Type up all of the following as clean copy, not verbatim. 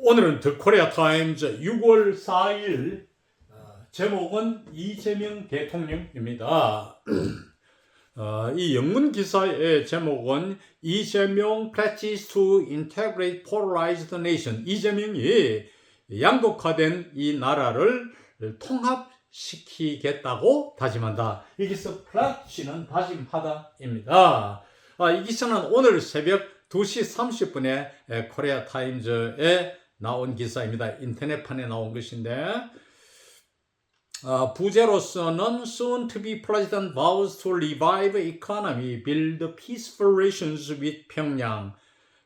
오늘은 더 코리아 타임즈 6월 4일 제목은 이재명 대통령입니다. 이 영문 기사의 제목은 이재명 pledges to integrate polarized nation. 이재명이 양극화된 이 나라를 통합시키겠다고 다짐한다. 여기서 pledge는 다짐하다입니다. 이 기사는 오늘 새벽 2시 30분에 코리아 타임즈에 나온 기사입니다. 인터넷판에 나온 것인데 부제로서는 soon to be president vows to revive economy, build peaceful relations with 평양.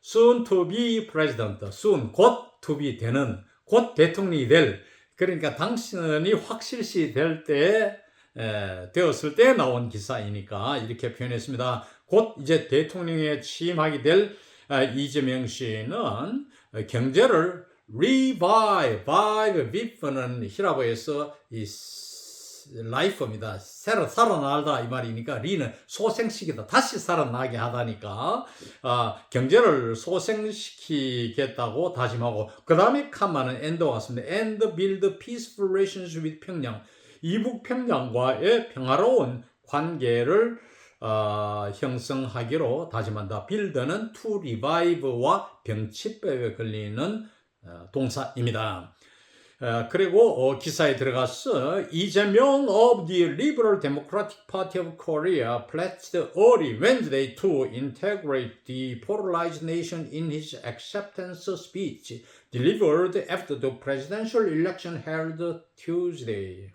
soon to be president, soon 곧 to be 되는, 곧 대통령이 될, 그러니까 당신이 확실시 될 때 되었을 때 나온 기사이니까 이렇게 표현했습니다. 곧 이제 대통령에 취임하게 될 이재명 씨는 경제를 revive는 히라보에서 이 life입니다. 새로 살아나다 이 말이니까 리는 소생시키다, 다시 살아나게 하다니까 경제를 소생시키겠다고 다짐하고, 그 다음에 칸마는 end가 왔습니다. and build peaceful relations with 평양. 이북 평양과의 평화로운 관계를 형성하기로 다짐한다. build는 to revive와 병치법에 걸리는 동사입니다. 그리고 기사에 들어가서 이재명 of the Liberal Democratic Party of Korea pledged early Wednesday to integrate the polarized nation in his acceptance speech delivered after the presidential election held Tuesday.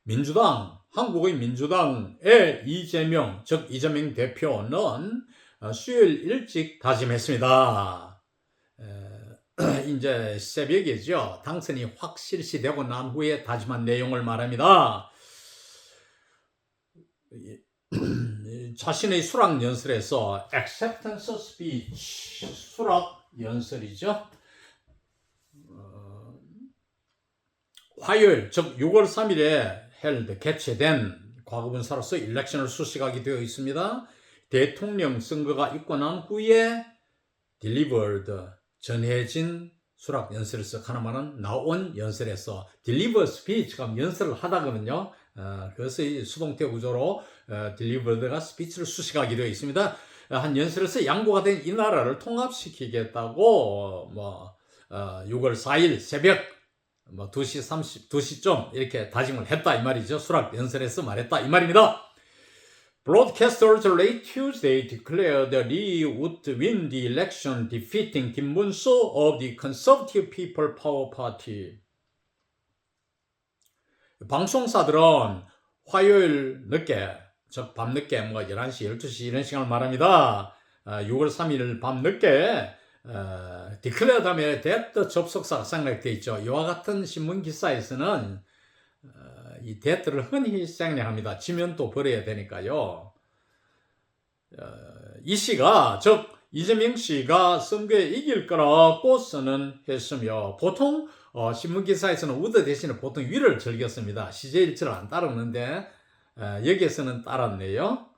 민주당, 한국의 민주당의 이재명, 즉 이재명 대표는 수요일 일찍 다짐했습니다. 이제 새벽이죠. 당선이 확실시 되고 난 후에 다짐한 내용을 말합니다. 자신의 수락 연설에서 acceptance speech, 수락 연설이죠. 화요일, 즉 6월 3일에 개최된 과거분사로서 일렉션을 수식하게 되어 있습니다. 대통령 선거가 있고 난 후에 delivered, 전해진 수락 연설에서 하나만은 나온 연설에서 deliver speech가 연설을 하다거든요. 그래서 이 수동태 구조로 delivered가 스피치를 수식하게 되어 있습니다. 한 연설에서 양보가 된 이 나라를 통합시키겠다고 6월 4일 새벽 2시쯤 이렇게 다짐을 했다 이 말이죠. 수락 연설에서 말했다 이 말입니다. Broadcasters late Tuesday declared that Lee would win the election, defeating 김문수 of the Conservative People Power Party. 방송사들은 화요일 늦게, 즉 밤늦게 11시, 12시 이런 시간을 말합니다. 6월 3일 밤늦게 declared 하면 that 접속사가 생략되어 있죠. 이와 같은 신문 기사에서는 이 that를 흔히 생략합니다. 지면 또 버려야 되니까요. 이 씨가, 즉 이재명 씨가 선거에 이길 거라고 선언했으며, 보통 신문 기사에서는 우드 대신에 보통 위를 즐겼습니다. 시제일치를 안 따르는데 여기에서는 따랐네요.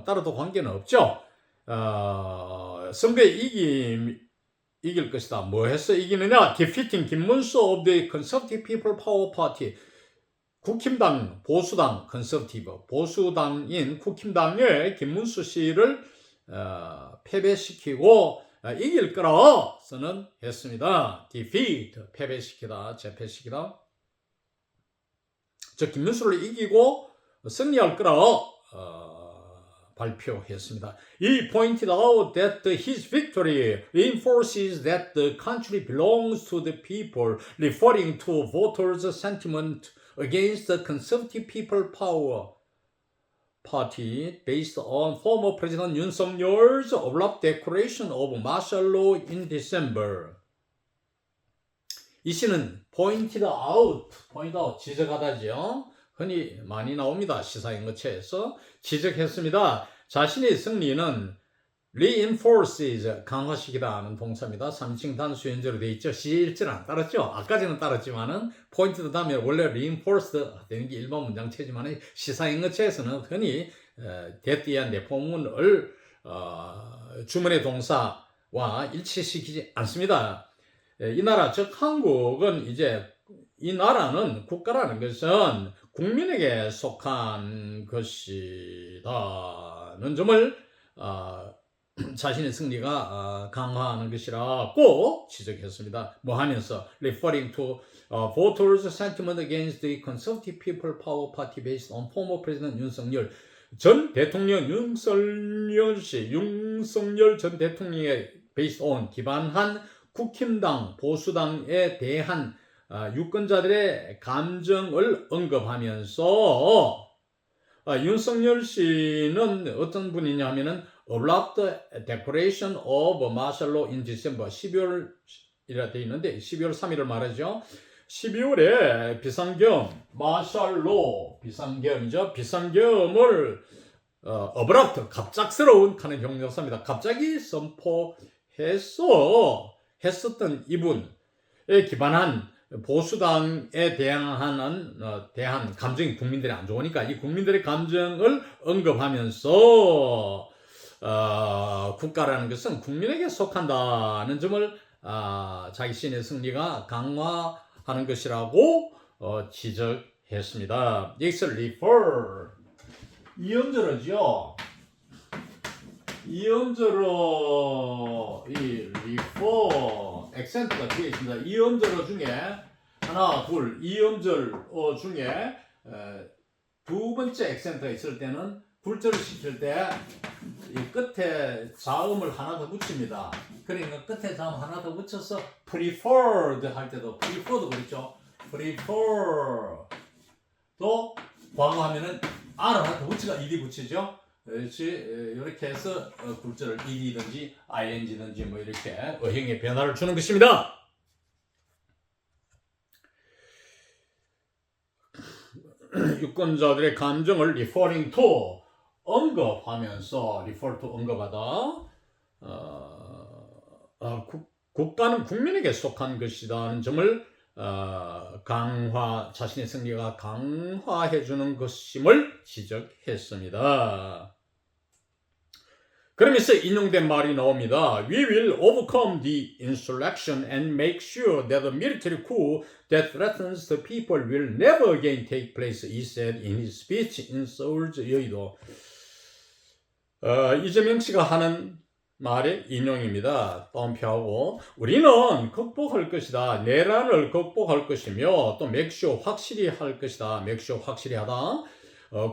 따라도 관계는 없죠. 선거에 이길 것이다. 뭐 해서 이기느냐? Defeating 김문수 of the Conservative People Power Party. 국힘당, 보수당, 컨서브티브, 보수당인 국힘당의 김문수 씨를 패배시키고 이길 거라 선언했습니다. Defeat, 패배시키다, 제패시키다. 즉 김문수를 이기고 승리할 거라 발표했습니다. He pointed out that his victory reinforces that the country belongs to the people, referring to voters' sentiment against the Conservative People Power Party based on former President 윤석열's abrupt declaration of martial law in December. 이 씨는 pointed out, 지적하다죠. 흔히 많이 나옵니다. 시사인거체에서 지적했습니다. 자신의 승리는 reinforces, 강화시키다는 동사입니다. 3인칭 단수 현재로 되어 있죠. 시일치는 안 따랐죠. 아까지는 따랐지만은 포인트 다음에 원래 reinforced 되는 게 일반 문장체지만 시사인거체에서는 흔히 대띠한 내포문을 주문의 동사 와 일치시키지 않습니다. 이 나라 즉 한국은 이제 이 나라는 국가라는 것은 국민에게 속한 것이다는 점을 자신의 승리가 강화하는 것이라고 지적했습니다. 뭐 하면서 referring to voters' sentiment against the Conservative People Power Party based on former President 윤석열 전 대통령 윤석열 전 대통령의 based on 기반한 국힘당 보수당에 대한 유권자들의 감정을 언급하면서 윤석열 씨는 어떤 분이냐 하면은 Adopt Declaration of Martial Law in December 12월이라 되어 있는데 12월 3일을 말하죠. 12월에 비상경 마샬로 비상경이죠. 비상경을 Abrupt 갑작스러운 하는 형용사입니다. 갑자기 했었던 이분에 기반한 보수당에 대한 감정이 국민들이 안 좋으니까 이 국민들의 감정을 언급하면서 국가라는 것은 국민에게 속한다는 점을 자신의 승리가 강화하는 것이라고 지적했습니다. 여기서 refer 이음절어죠. 이음절어 이 refer 액센트가 뒤에 있습니다. 이음절어 중에 하나, 둘, 이음절어 중에 두 번째 액센트가 있을 때는 굴절을 시킬 때 이 끝에 자음을 하나 더 붙입니다. 그러니까 끝에 자음 하나 더 붙여서 preferred 할 때도 preferred 그랬죠. prefer 또 과거하면은 R을 하나 더 붙이가 ed 붙이죠. 그렇지 이렇게 해서 굴절을 ed든지 ing든지 뭐 이렇게 어형의 변화를 주는 것입니다. 유권자들의 감정을 referring to 언급하면서 refer to 언급하다 국가는 국민에게 속한 것이라는 점을 자신의 승리가 강화해 주는 것임을 지적했습니다. 그러면서 인용된 말이 나옵니다. We will overcome the insurrection and make sure that the military coup that threatens the people will never again take place, he said in his speech in Seoul's 여의도. 이재명 씨가 하는 말의 인용입니다. 따옴표하고 우리는 극복할 것이다. 내란을 극복할 것이며 또 make sure 확실히 할 것이다. make sure 확실히 하다.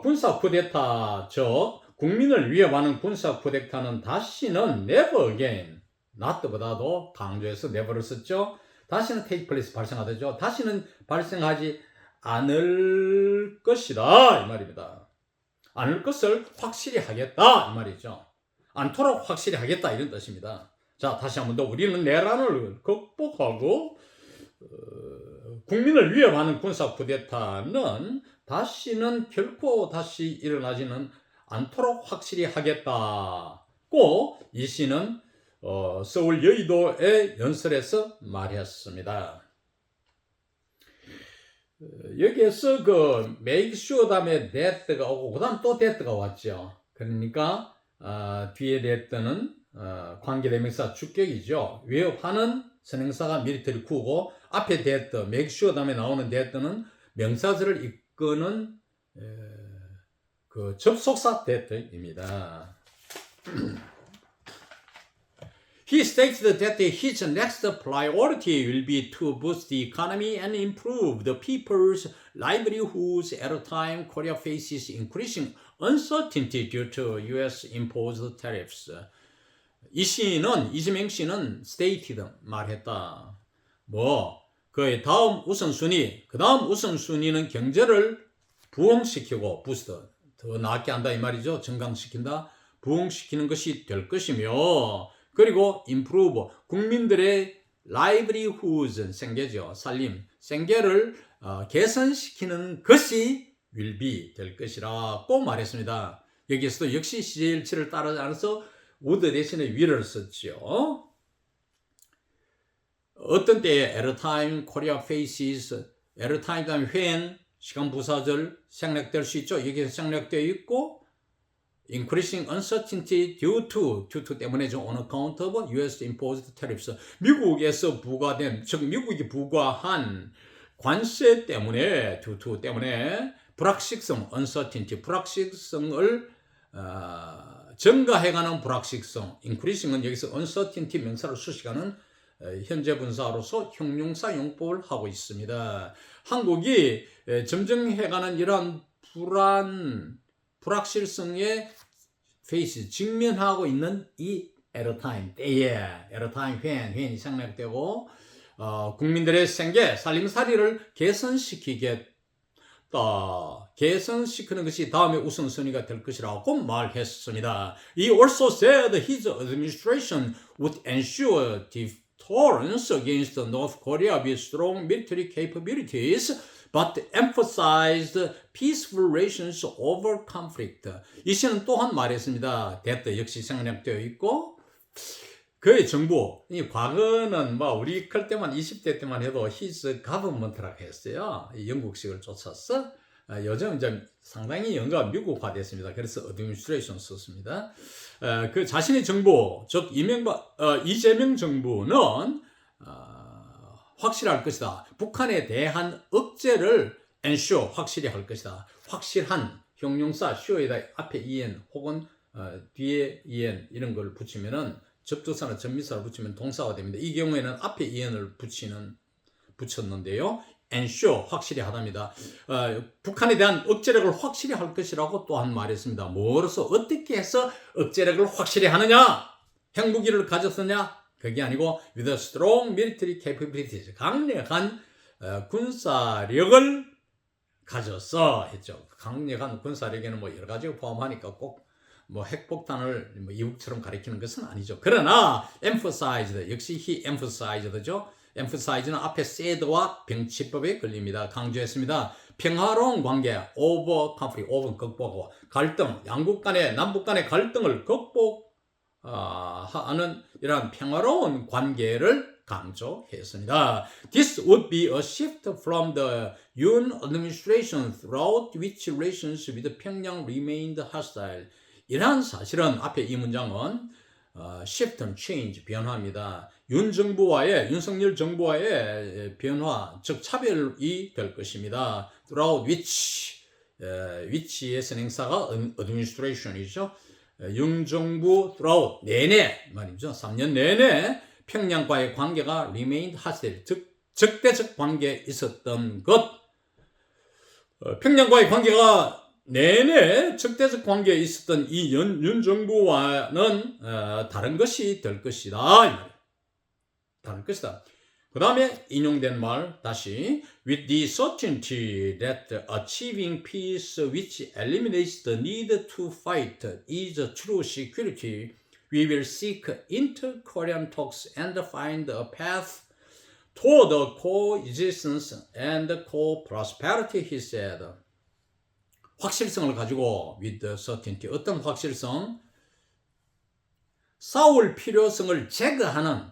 군사 쿠데타 즉 국민을 위협하는 군사 쿠데타는 다시는 never again not보다도 강조해서 never를 썼죠. 다시는 take place 발생하죠. 다시는 발생하지 않을 것이다 이 말입니다. 않을 것을 확실히 하겠다 이 말이죠. 않도록 확실히 하겠다 이런 뜻입니다. 자 다시 한 번 더 우리는 내란을 극복하고 국민을 위협하는 군사 쿠데타는 다시는 결코 다시 일어나지는 않도록 확실히 하겠다고 이 씨는 서울 여의도의 연설에서 말했습니다. 여기에서 그 make sure 다음에 that가 오고 그 다음 또 that가 왔죠. 그러니까 뒤에 that는 관계대명사 주격이죠. 위협하는 선행사가 military coup고 앞에 that make sure 다음에 나오는 that는 명사절을 이끄는 그 접속사 that입니다. He stated that his next priority will be to boost the economy and improve the people's livelihoods at a time Korea faces increasing uncertainty due to U.S. imposed tariffs. 이재명 씨는 stated, 말했다. 그의 다음 우선순위, 그 다음 우선순위는 경제를 부흥시키고, boost, 더 나게 한다 이 말이죠. 증강시킨다, 부흥시키는 것이 될 것이며, 그리고 improve, 국민들의 livelihoods, 생계죠. 살림, 생계를 개선시키는 것이 will be, 될 것이라고 말했습니다. 여기에서도 역시 CJ17을 따르지 않아서 would 대신에 will을 썼죠. 어떤 때에 at a time Korea faces, at a time 다음에 when, 시간 부사절 생략될 수 있죠. 여기서 생략되어 있고 increasing uncertainty due to 때문에죠. on account of US imposed tariffs. 미국에서 부과된, 즉 미국이 부과한 관세 때문에 due to 때문에 불확실성 uncertainty 불확실성을 증가해가는 불확실성 increasing은 여기서 uncertainty 명사를 수식하는 현재 분사로서 형용사 용법을 하고 있습니다. 한국이 점증해가는 이러한 불확실성에 face 직면하고 있는 이 at a time 때에 at a time when이 생략되고 국민들의 생계 살림살이를 개선시키는 것이 다음의 우선순위가 될 것이라고 말했습니다. He also said his administration would ensure deterrence against North Korea with strong military capabilities, but emphasized peaceful relations over conflict. 이 시는 또한 말했습니다. that 역시 생략되어 있고 그의 정부, 이 과거는 우리 클 때만 20대 때만 해도 his government라고 했어요. 영국식을 쫓아서 요즘 이제 상당히 영어가 미국화됐습니다. 그래서 administration 썼습니다. 그 자신의 정부, 즉 이재명 정부는 확실할 것이다. 북한에 대한 억제를 ensure 확실히 할 것이다. 확실한 형용사 sure에다 앞에 en 혹은 뒤에 en 이런 걸 붙이면은 접두사나 전미사를 붙이면 동사가 됩니다. 이 경우에는 앞에 en을 붙였는데요. ensure 확실히 하답니다. 북한에 대한 억제력을 확실히 할 것이라고 또한 말했습니다. 뭐로서 어떻게 해서 억제력을 확실히 하느냐? 핵무기를 가졌느냐? 그게 아니고 with a strong military capabilities 강력한 군사력을 가졌어 했죠. 강력한 군사력에는 여러 가지가 포함하니까 꼭 핵폭탄을 이북처럼 가리키는 것은 아니죠. 그러나 emphasized 역시 he emphasized죠. emphasize는 앞에 said와 병치법에 걸립니다. 강조했습니다. 평화로운 관계 over conflict, over는 극복하고 갈등, 양국 간의 남북 간의 갈등을 극복하는 이러한 평화로운 관계를 강조했습니다. This would be a shift from the Yoon administration throughout which relations with Pyongyang remained hostile. 이러한 사실은 앞에 이 문장은 shift and change, 변화입니다. 윤석열 정부와의 변화, 즉 차별이 될 것입니다. throughout which의 선행사가 administration이죠. 윤 정부 throughout 내내 말이죠. 3년 내내 평양과의 관계가 remained hostile, 즉 적대적 관계에 있었던 것. 평양과의 관계가 내내 적대적 관계에 있었던 이 윤 정부와는 다른 것이 될 것이다. 다른 것이다. 그 다음에 인용된 말 다시 with the certainty that achieving peace which eliminates the need to fight is true security, we will seek inter-Korean talks and find a path toward coexistence and co-prosperity, he said. 확실성을 가지고 with certainty, 어떤 확실성? 싸울 필요성을 제거하는,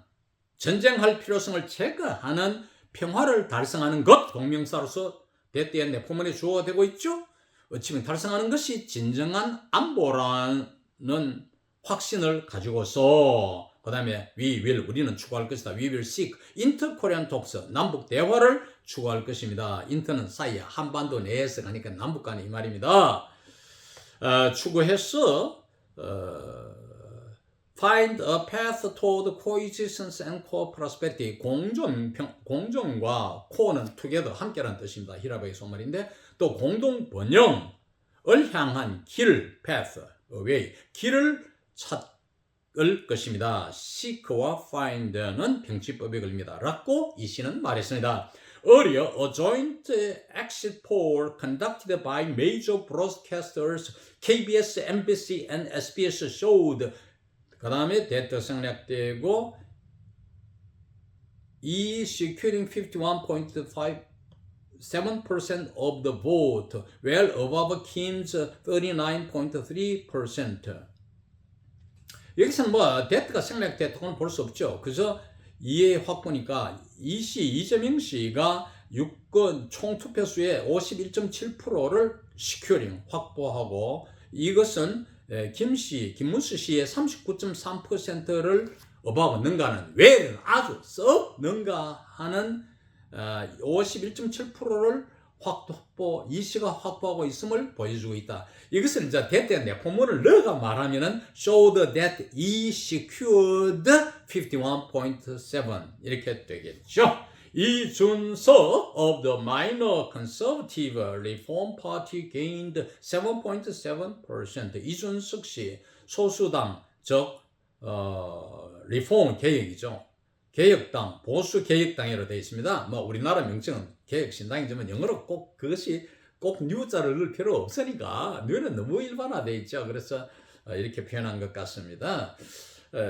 전쟁할 필요성을 제거하는 평화를 달성하는 것, 동명사로서 대때의 내포문에 주어가 되고 있죠. 어찌면 달성하는 것이 진정한 안보라는 확신을 가지고서 그 다음에 we will, 우리는 추구할 것이다. We will seek inter-Korean talks, 남북 대화를 추구할 것입니다. 인터는 사이에 한반도 내에서 가니까 남북 간의 이 말입니다. 추구해서 find a path toward coexistence and co-prosperity. 공존과 co는 together, 함께라는 뜻입니다. 히라바의 소말인데 또 공동 번영을 향한 길, path, way, 길을 찾을 것입니다. seek와 find는 병치법에 걸립니다. 라고 이 시는 말했습니다. Earlier, a joint exit poll conducted by major broadcasters KBS, MBC, and SBS showed 그 다음에 that 생략되고 securing 51.7% of the vote, well above Kim's 39.3%. 여기서는 that가 생략됐다고는 볼 수 없죠. 그래서 이해 확 보니까 이재명 씨가 유권 총 투표수의 51.7%를 securing 확보하고 이것은 김문수 씨의 39.3%를 어바고 능가하는, 왜 아주 썩 능가하는 51.7%를 이 씨가 확보하고 있음을 보여주고 있다. 이것을 이제 대대 내포문을 넣어가 말하면은 showed that E secured 51.7 이렇게 되겠죠. 이준석 of the minor conservative reform party gained 7.7%. 이준석 씨 소수당 즉 리폼 개혁이죠. 개혁당, 보수 개혁당이라고 되어 있습니다. 뭐 우리나라 명칭은 개혁신당이지만 영어로 꼭 그것이 꼭 뉴자를 넣을 필요 없으니까 뉴는 너무 일반화되어 있죠. 그래서 이렇게 표현한 것 같습니다.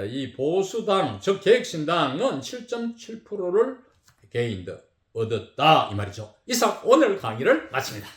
이 보수당, 즉 개혁신당은 7.7%를 얻었다 이 말이죠. 이상 오늘 강의를 마칩니다.